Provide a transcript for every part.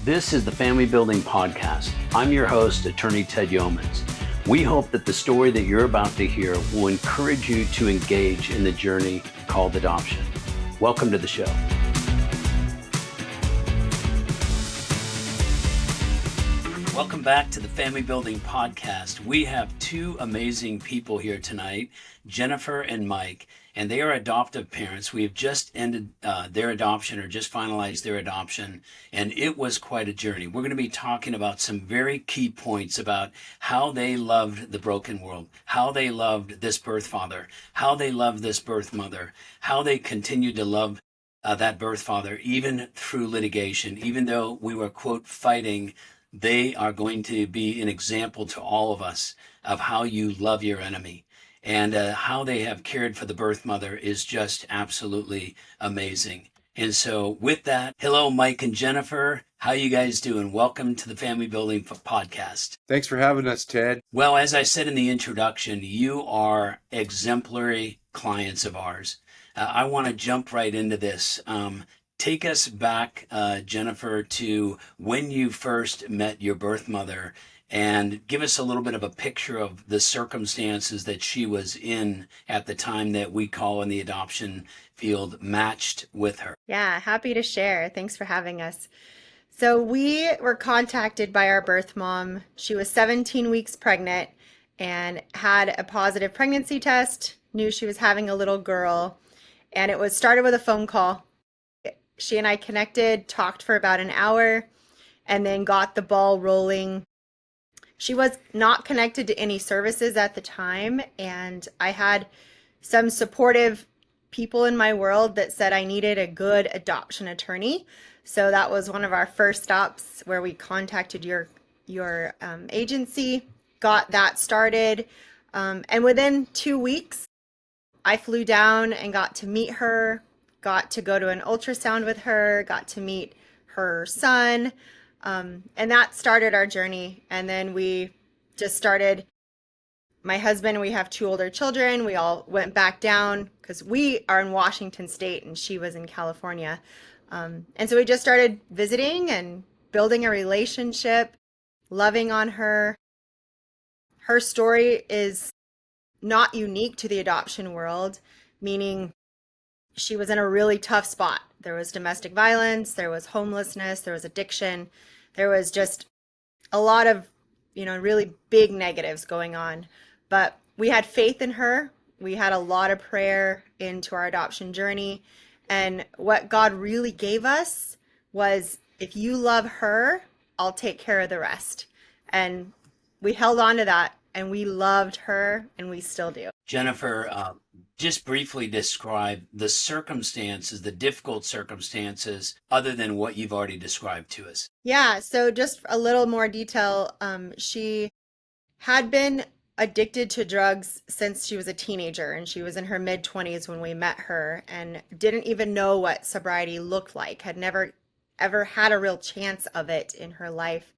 This is the Family Building Podcast. I'm your host, Attorney Ted Yeomans. We hope that the story that you're about to hear will encourage you to engage in the journey called adoption. Welcome to the show. Welcome back to the Family Building Podcast. We have two amazing people here tonight, Jennifer and Mike, and they are adoptive parents. We have just ended their adoption or just finalized their adoption, and it was quite a journey. We're going to be talking about some very key points about how they loved the broken world, how they loved this birth father, how they loved this birth mother, how they continued to love that birth father, even through litigation, even though we were, quote, fighting. They are going to be an example to all of us of how you love your enemy. And how they have cared for the birth mother is just absolutely amazing. And so with that, hello, Mike and Jennifer. How you guys doing? Welcome to the Family Building Podcast. Thanks for having us, Ted. Well, as I said in the introduction, you are exemplary clients of ours. I want to jump right into this. Take us back, Jennifer, to when you first met your birth mother, and give us a little bit of a picture of the circumstances that she was in at the time that we call in the adoption field matched with her. Yeah, happy to share. Thanks for having us. So we were contacted by our birth mom. She was 17 weeks pregnant and had a positive pregnancy test, knew she was having a little girl, and it was started with a phone call. She and I connected, talked for about an hour, and then got the ball rolling. She was not connected to any services at the time, and I had some supportive people in my world that said I needed a good adoption attorney. So that was one of our first stops where we contacted your agency, got that started, and within 2 weeks, I flew down and got to meet her. Got to go to an ultrasound with her, got to meet her son, and that started our journey. And then we just started, my husband, we have 2 older children. We all went back down because we are in Washington State and she was in California. And so we just started visiting and building a relationship, loving on her. Her story is not unique to the adoption world, meaning she was in a really tough spot. There was domestic violence, there was homelessness, there was addiction. There was just a lot of, really big negatives going on. But we had faith in her. We had a lot of prayer into our adoption journey. And what God really gave us was, if you love her, I'll take care of the rest. And we held on to that, and we loved her, and we still do. Jennifer, just briefly describe the circumstances, the difficult circumstances, other than what you've already described to us. Yeah, so just a little more detail. She had been addicted to drugs since she was a teenager, and she was in her mid-20s when we met her and didn't even know what sobriety looked like, had never ever had a real chance of it in her life.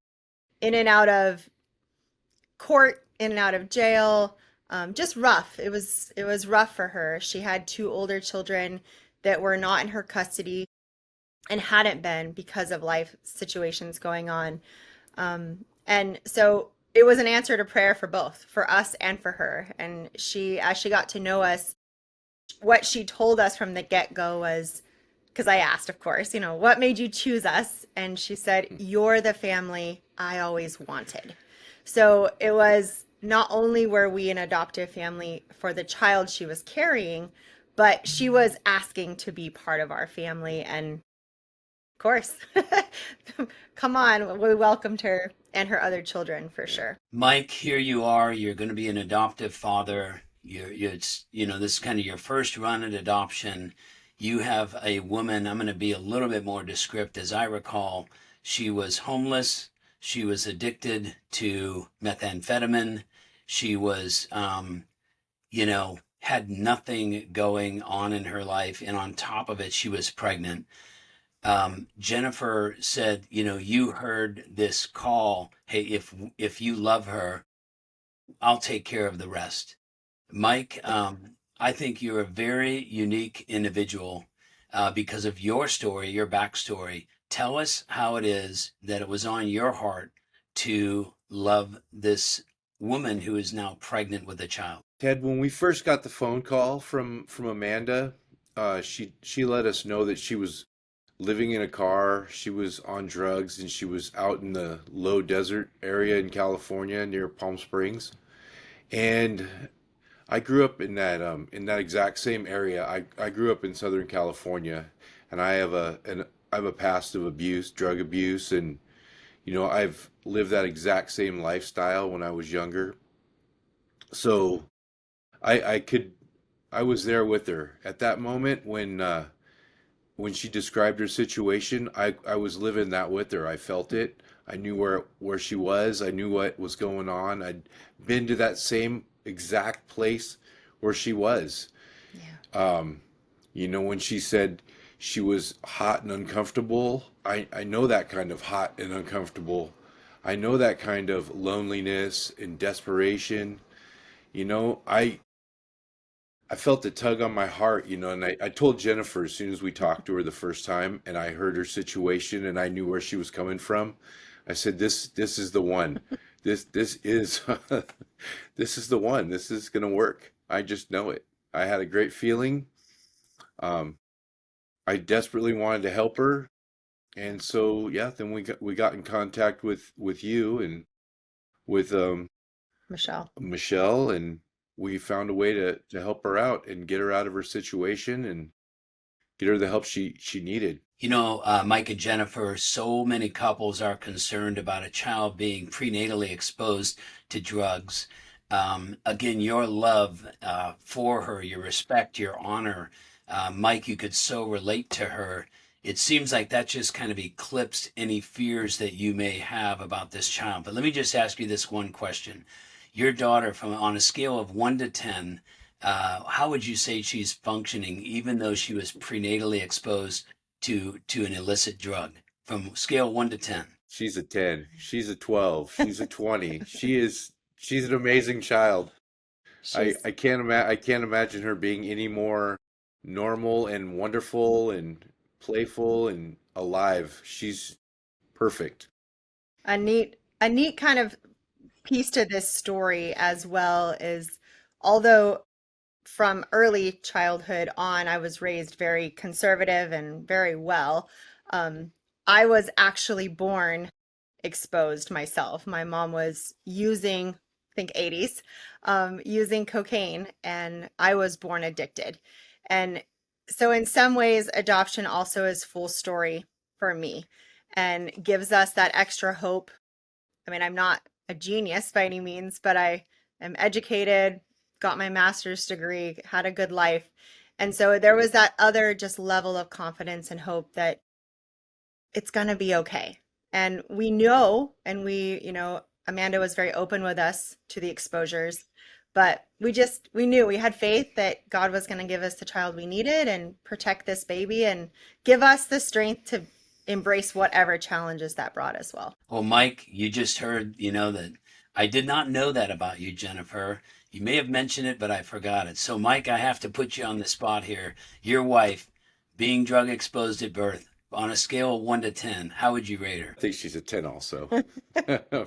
In and out of court, in and out of jail, just rough. It was rough for her. She had 2 older children that were not in her custody and hadn't been because of life situations going on. And so it was an answer to prayer for both, for us and for her. And as she got to know us, what she told us from the get-go was, because I asked, of course, what made you choose us? And she said, "You're the family I always wanted." So it was, not only were we an adoptive family for the child she was carrying, but she was asking to be part of our family. And of course, come on, we welcomed her and her other children for sure. Mike, here you are. You're going to be an adoptive father. This is kind of your first run at adoption. You have a woman, I'm going to be a little bit more descriptive. As I recall, she was homeless. She was addicted to methamphetamine. She was, had nothing going on in her life. And on top of it, she was pregnant. Jennifer said, you heard this call. Hey, if you love her, I'll take care of the rest. Mike, I think you're a very unique individual because of your story, your backstory. Tell us how it is that it was on your heart to love this woman who is now pregnant with a child. Ted, when we first got the phone call from Amanda, she let us know that she was living in a car, she was on drugs, and she was out in the low desert area in California near Palm Springs. And I grew up in that exact same area. I grew up in Southern California, and I have a past of abuse, drug abuse, and I've lived that exact same lifestyle when I was younger. So I could I was there with her at that moment when she described her situation. I was living that with her. I felt it. I knew where she was. I knew what was going on. I'd been to that same exact place where she was. Yeah. When she said she was hot and uncomfortable, I know that kind of hot and uncomfortable. I know that kind of loneliness and desperation. You know, I felt a tug on my heart, and I told Jennifer as soon as we talked to her the first time and I heard her situation and I knew where she was coming from. I said, this is the one. This is this is the one. This is gonna work. I just know it. I had a great feeling. Um, I desperately wanted to help her. And so yeah, then we got in contact with you and with Michelle. Michelle, and we found a way to help her out and get her out of her situation and get her the help she needed. Mike and Jennifer, so many couples are concerned about a child being prenatally exposed to drugs. Again, your love for her, your respect, your honor, Mike, you could so relate to her. It seems like that just kind of eclipsed any fears that you may have about this child. But let me just ask you this one question. Your daughter, from on a scale of 1 to 10, how would you say she's functioning, even though she was prenatally exposed to an illicit drug? From scale 1 to 10. She's a 10. She's a 12. She's a 20. She's an amazing child. She's I can't imagine her being any more normal and wonderful and playful and alive. She's perfect. a neat kind of piece to this story as well is, although from early childhood on I was raised very conservative and very well, um, I was actually born exposed myself. My mom was using, I think 80s, using cocaine, and I was born addicted. And so, in some ways, adoption also is full story for me and gives us that extra hope. I mean, I'm not a genius by any means, but I am educated, got my master's degree, had a good life. And so there was that other just level of confidence and hope that it's going to be okay. And we know, and Amanda was very open with us to the exposures, but we knew, we had faith that God was going to give us the child we needed and protect this baby and give us the strength to embrace whatever challenges that brought as well. Well, Mike, you just heard, that I did not know that about you, Jennifer. You may have mentioned it, but I forgot it. So, Mike, I have to put you on the spot here. Your wife, being drug exposed at birth, on a scale of 1 to 10, how would you rate her? I think she's a 10 also.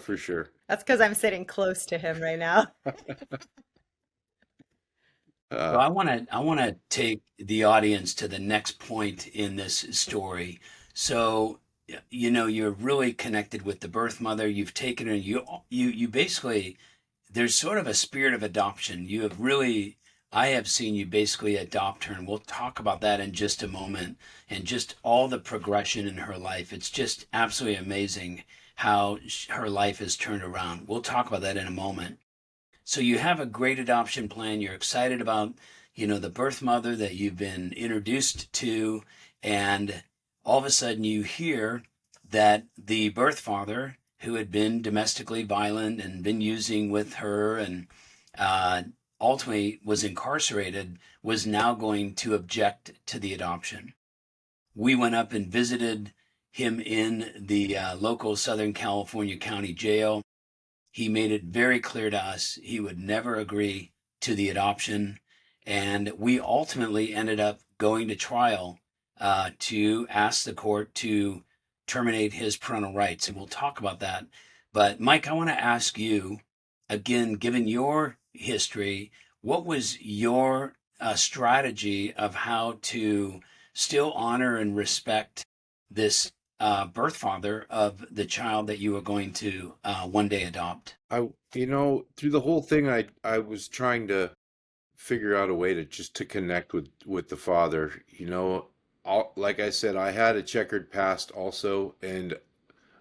For sure. That's because I'm sitting close to him right now. So Uh, I want to take the audience to the next point in this story. So, you're really connected with the birth mother. You've taken her. You basically, there's sort of a spirit of adoption. I have seen you basically adopt her, and we'll talk about that in just a moment. And just all the progression in her life. It's just absolutely amazing how her life has turned around. We'll talk about that in a moment. So you have a great adoption plan. You're excited about, the birth mother that you've been introduced to, and all of a sudden you hear that the birth father, who had been domestically violent and been using with her and uh, ultimately was incarcerated, was now going to object to the adoption. We went up and visited him in the local Southern California County Jail. He made it very clear to us he would never agree to the adoption. And we ultimately ended up going to trial to ask the court to terminate his parental rights. And we'll talk about that. But Mike, I want to ask you again, given your history, what was your strategy of how to still honor and respect this birth father of the child that you were going to one day adopt? Through the whole thing, I was trying to figure out a way to connect with the father. Like I said, I had a checkered past also, and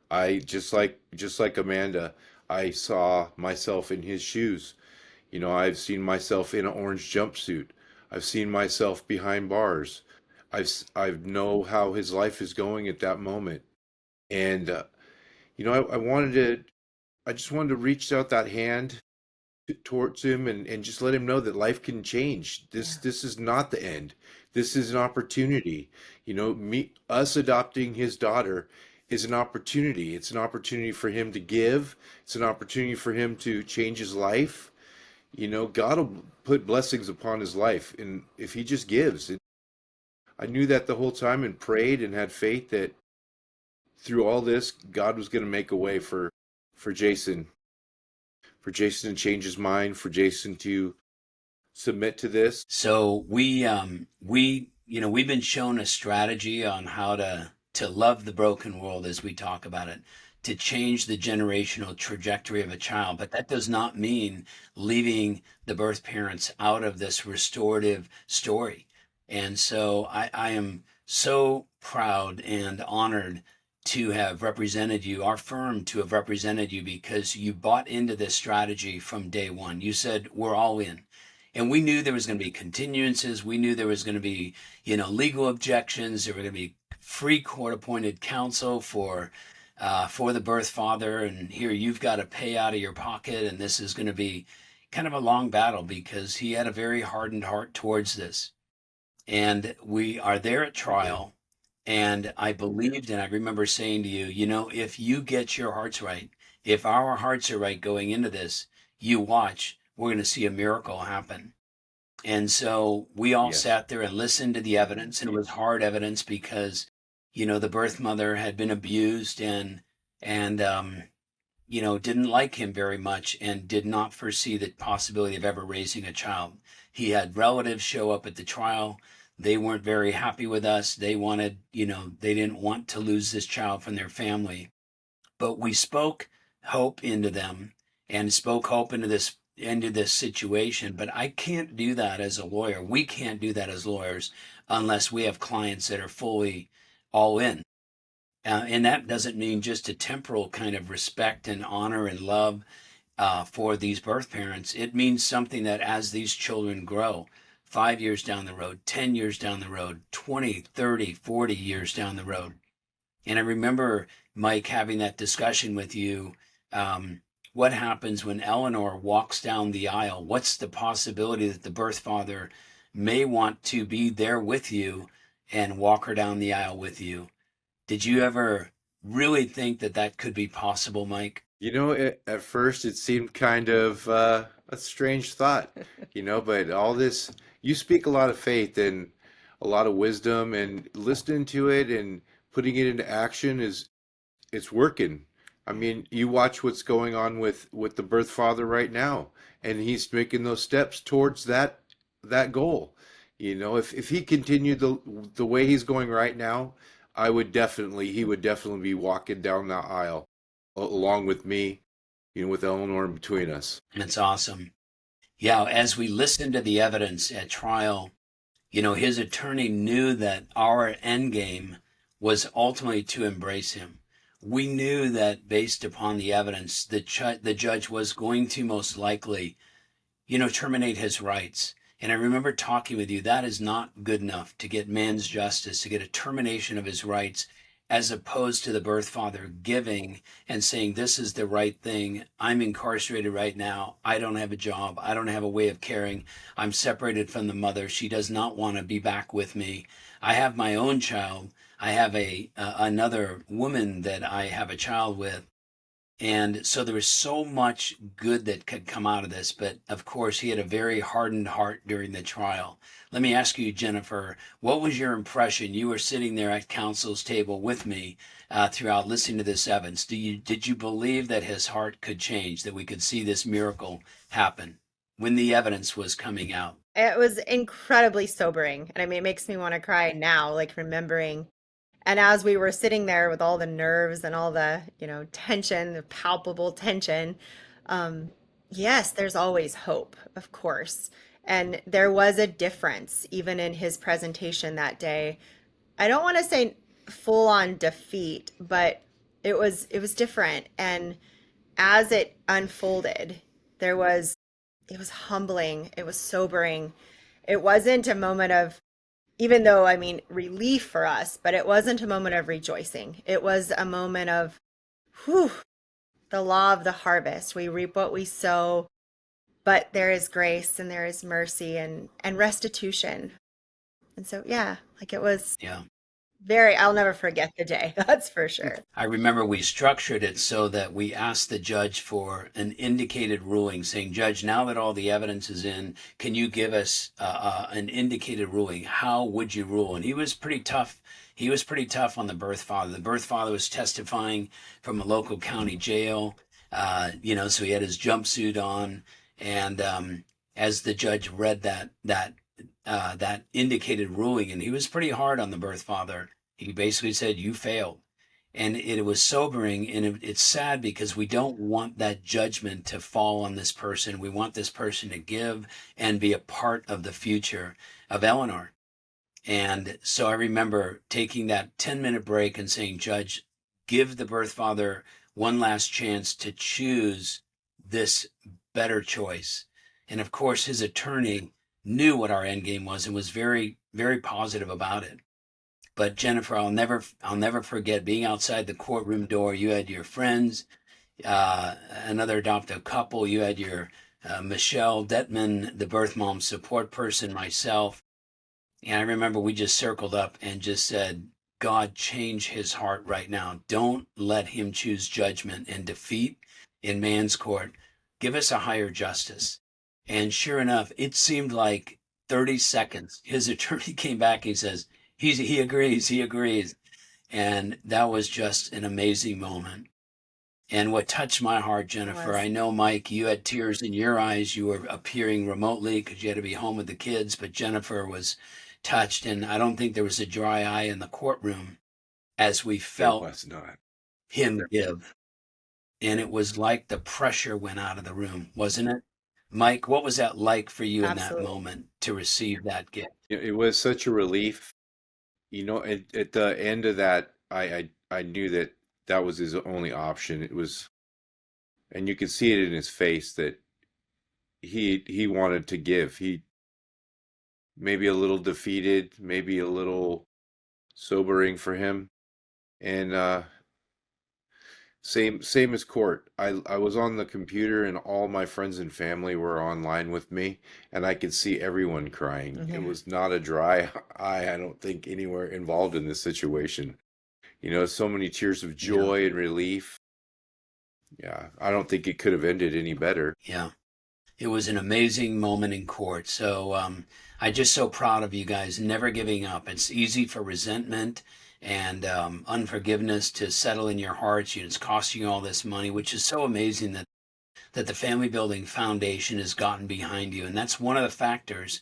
I just like Amanda, I saw myself in his shoes. I've seen myself in an orange jumpsuit. I've seen myself behind bars. I know how his life is going at that moment, and I just wanted to reach out that hand towards him and just let him know that life can change. This is not the end. This is an opportunity. Us adopting his daughter is an opportunity. It's an opportunity for him to give. It's an opportunity for him to change his life. God will put blessings upon his life, and if he just gives. I knew that the whole time and prayed and had faith that through all this, God was going to make a way for Jason, to change his mind, for Jason to submit to this. So we've been shown a strategy on how to love the broken world, as we talk about it, to change the generational trajectory of a child. But that does not mean leaving the birth parents out of this restorative story. And so I am so proud and honored to have represented you, our firm to have represented you, because you bought into this strategy from day one. You said, we're all in. And we knew there was going to be continuances. We knew there was going to be, legal objections. There were going to be free court-appointed counsel for the birth father. And here you've got to pay out of your pocket. And this is going to be kind of a long battle because he had a very hardened heart towards this. And we are there at trial. And I believed, and I remember saying to you, if you get your hearts right, if our hearts are right going into this, you watch, we're going to see a miracle happen. And so we all Yes. sat there and listened to the evidence, and it was hard evidence because, the birth mother had been abused and didn't like him very much and did not foresee the possibility of ever raising a child. He had relatives show up at the trial. They weren't very happy with us. They wanted, they didn't want to lose this child from their family. But we spoke hope into them and spoke hope into this situation. But I can't do that as a lawyer. We can't do that as lawyers unless we have clients that are fully all in. And that doesn't mean just a temporal kind of respect and honor and love for these birth parents. It means something that as these children grow, 5 years down the road, 10 years down the road, 20, 30, 40 years down the road. And I remember, Mike, having that discussion with you. What happens when Eleanor walks down the aisle? What's the possibility that the birth father may want to be there with you and walk her down the aisle with you? Did you ever really think that could be possible, Mike? At first it seemed kind of a strange thought, but all this, you speak a lot of faith and a lot of wisdom, and listening to it and putting it into action it's working. I mean, you watch what's going on with the birth father right now, and he's making those steps towards that goal. If he continued the way he's going right now, he would definitely be walking down that aisle along with me, with Eleanor in between us. That's awesome. Yeah, as we listened to the evidence at trial, his attorney knew that our end game was ultimately to embrace him. We knew that based upon the evidence, the judge was going to most likely, terminate his rights. And I remember talking with you, that is not good enough to get man's justice, to get a termination of his rights, as opposed to the birth father giving and saying, this is the right thing. I'm incarcerated right now. I don't have a job. I don't have a way of caring. I'm separated from the mother. She does not want to be back with me. I have my own child. I have another woman that I have a child with. And so there was so much good that could come out of this. But of course, he had a very hardened heart during the trial. Let me ask you, Jennifer, what was your impression? You were sitting there at counsel's table with me throughout listening to this evidence. Did you believe that his heart could change, that we could see this miracle happen when the evidence was coming out? It was incredibly sobering. And I mean, it makes me want to cry now, like remembering. And as we were sitting there with all the nerves and all the, tension, the palpable tension, um, yes, there's always hope, of course. And there was a difference even in his presentation that day. I don't want to say full on defeat, but it was different. And as it unfolded, there was it was humbling, it was sobering. It wasn't a moment of, even though, I mean, relief for us, but it wasn't a moment of rejoicing. It was a moment of, whew, the law of the harvest. We reap what we sow, but there is grace and there is mercy and restitution. And so, yeah, like it was Yeah. I'll never forget the day. That's for sure. I remember we structured it so that we asked the judge for an indicated ruling, saying, Judge, now that all the evidence is in, can you give us an indicated ruling? How would you rule? And he was pretty tough. He was pretty tough on the birth father. The birth father was testifying from a local county jail, so he had his jumpsuit on. And as the judge read that indicated ruling, and he was pretty hard on the birth father. He basically said, you failed. And it was sobering, and it's sad because we don't want that judgment to fall on this person. We want this person to give and be a part of the future of Eleanor. And so I remember taking that 10-minute break and saying, Judge, give the birth father one last chance to choose this better choice. And of course, his attorney knew what our end game was and was very, very positive about it. But Jennifer, I'll never forget being outside the courtroom door. You had your friends, another adoptive couple. You had your Michelle Detman, the birth mom support person, myself. And I remember we just circled up and just said, God, change his heart right now. Don't let him choose judgment and defeat in man's court. Give us a higher justice. And sure enough, it seemed like 30 seconds. His attorney came back. He says, he agrees. And that was just an amazing moment. And what touched my heart, Jennifer, I know, Mike, you had tears in your eyes. You were appearing remotely because you had to be home with the kids. But Jennifer was touched. And I don't think there was a dry eye in the courtroom as we felt him give. And it was like the pressure went out of the room, wasn't it? Mike, what was that like for you Absolutely. in that moment to receive that gift? It was such a relief. At the end of that, I knew that was his only option. It was, and you could see it in his face that he wanted to give. He maybe a little defeated, maybe a little sobering for him. And same as court. I was on the computer and all my friends and family were online with me, and I could see everyone crying. It was not a dry eye, I don't think, anywhere involved in this situation. So many tears of joy and relief. Yeah, I don't think it could have ended any better. Yeah. It was an amazing moment in court. So I'm just so proud of you guys, never giving up. It's easy for resentment and unforgiveness to settle in your hearts. It's costing you all this money, which is so amazing that the Family Building Foundation has gotten behind you. And that's one of the factors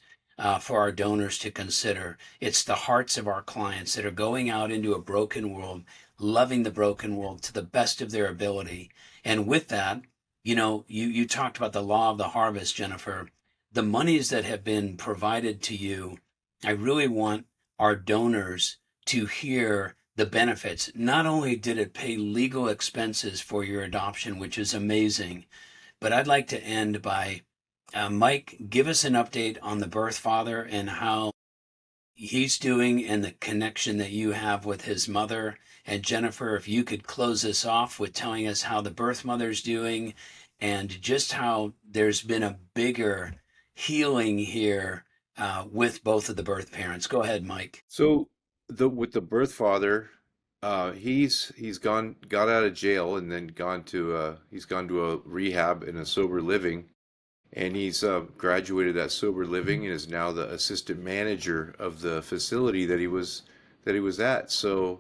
for our donors to consider. It's the hearts of our clients that are going out into a broken world, loving the broken world to the best of their ability. And with that, you talked about the law of the harvest, Jennifer. The monies that have been provided to you, I really want our donors to hear the benefits. Not only did it pay legal expenses for your adoption, which is amazing, but I'd like to end by, Mike, give us an update on the birth father and how he's doing and the connection that you have with his mother. And Jennifer, if you could close this off with telling us how the birth mother's doing and just how there's been a bigger healing here with both of the birth parents. Go ahead, Mike. So with the birth father, He's got out of jail and then he's gone to a rehab and a sober living, and he's graduated that sober living and is now the assistant manager of the facility that he was at. So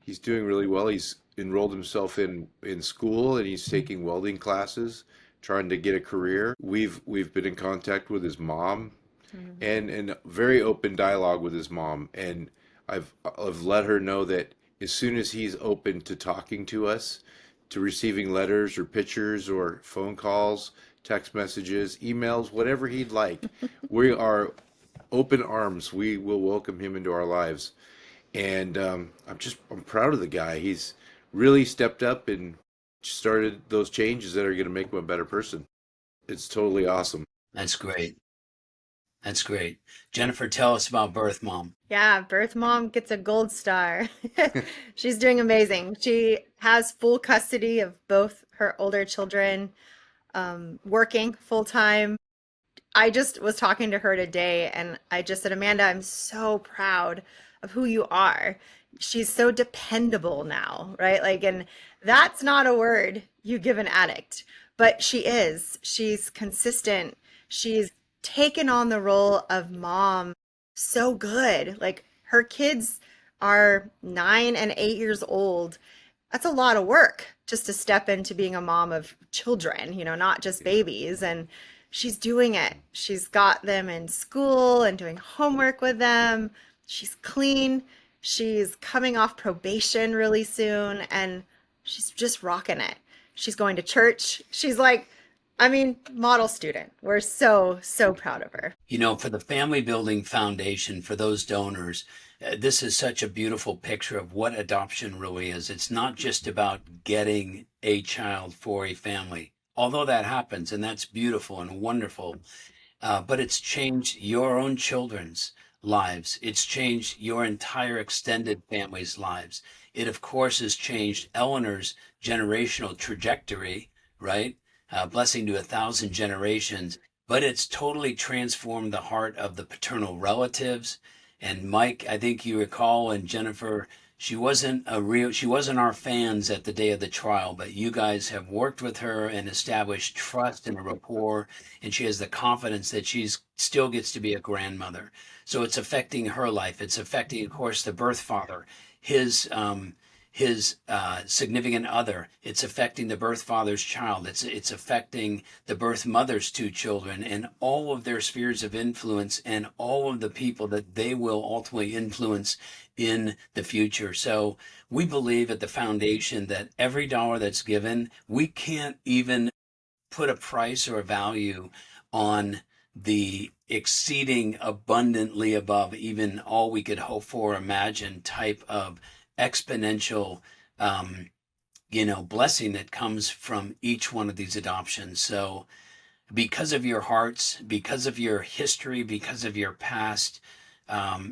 he's doing really well. He's enrolled himself in school, and he's taking welding classes, trying to get a career. We've been in contact with his mom, and very open dialogue with his mom, and I've let her know that as soon as he's open to talking to us, to receiving letters or pictures or phone calls, text messages, emails, whatever he'd like, we are open arms. We will welcome him into our lives. And I'm proud of the guy. He's really stepped up and started those changes that are going to make him a better person. It's totally awesome. That's great. That's great. Jennifer, tell us about Birth Mom. Yeah, birth mom gets a gold star. She's doing amazing. She has full custody of both her older children, working full time. I just was talking to her today and I just said, Amanda, I'm so proud of who you are. She's so dependable now, right? Like, and that's not a word you give an addict, but she is. She's consistent. She's taken on the role of mom so good. Like, her kids are 9 and 8 years old. That's a lot of work just to step into being a mom of children, not just babies. And she's doing it. She's got them in school and doing homework with them. She's clean. She's coming off probation really soon, and she's just rocking it. She's going to church. She's like, model student. We're so, so proud of her. For the Family Building Foundation, for those donors, this is such a beautiful picture of what adoption really is. It's not just about getting a child for a family, although that happens, and that's beautiful and wonderful. But it's changed your own children's lives. It's changed your entire extended family's lives. It, of course, has changed Eleanor's generational trajectory, right? Blessing to 1,000 generations. But it's totally transformed the heart of the paternal relatives. And Mike, I think you recall, and Jennifer, she wasn't our fans at the day of the trial, but you guys have worked with her and established trust and a rapport, and she has the confidence that she's still gets to be a grandmother. So it's affecting her life. It's affecting, of course, the birth father, his significant other. It's affecting the birth father's child. It's affecting the birth mother's two children and all of their spheres of influence and all of the people that they will ultimately influence in the future. So we believe at the foundation that every dollar that's given, we can't even put a price or a value on the exceeding abundantly above even all we could hope for or imagine type of exponential blessing that comes from each one of these adoptions. So because of your hearts, because of your history, because of your past,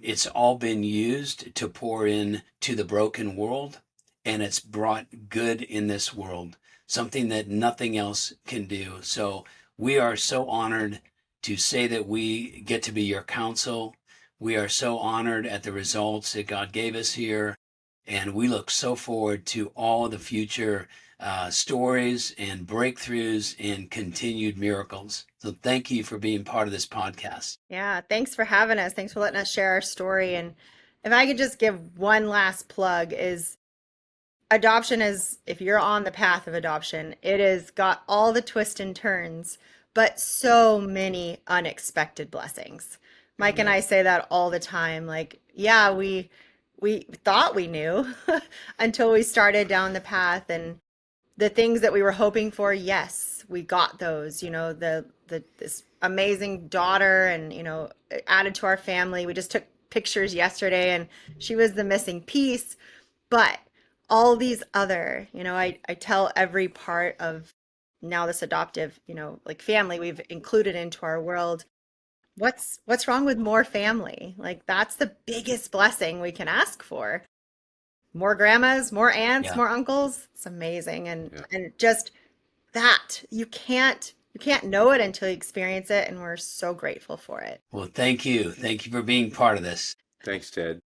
it's all been used to pour in to the broken world, and it's brought good in this world, something that nothing else can do. So we are so honored to say that we get to be your counsel. We are so honored at the results that God gave us here. And we look so forward to all the future stories and breakthroughs and continued miracles. So thank you for being part of this podcast. Yeah, thanks for having us. Thanks for letting us share our story. And if I could just give one last plug, is adoption is, if you're on the path of adoption, it has got all the twists and turns, but so many unexpected blessings. Mike and I say that all the time. Like, yeah, we thought we knew until we started down the path, and the things that we were hoping for, yes, we got those, this amazing daughter and, added to our family. We just took pictures yesterday and she was the missing piece, but all these other, I tell every part of now this adoptive, like family we've included into our world. What's wrong with more family? Like, that's the biggest blessing we can ask for. More grandmas, more aunts, more uncles. It's amazing. And just that you can't know it until you experience it. And we're so grateful for it. Well, thank you. Thank you for being part of this. Thanks, Ted.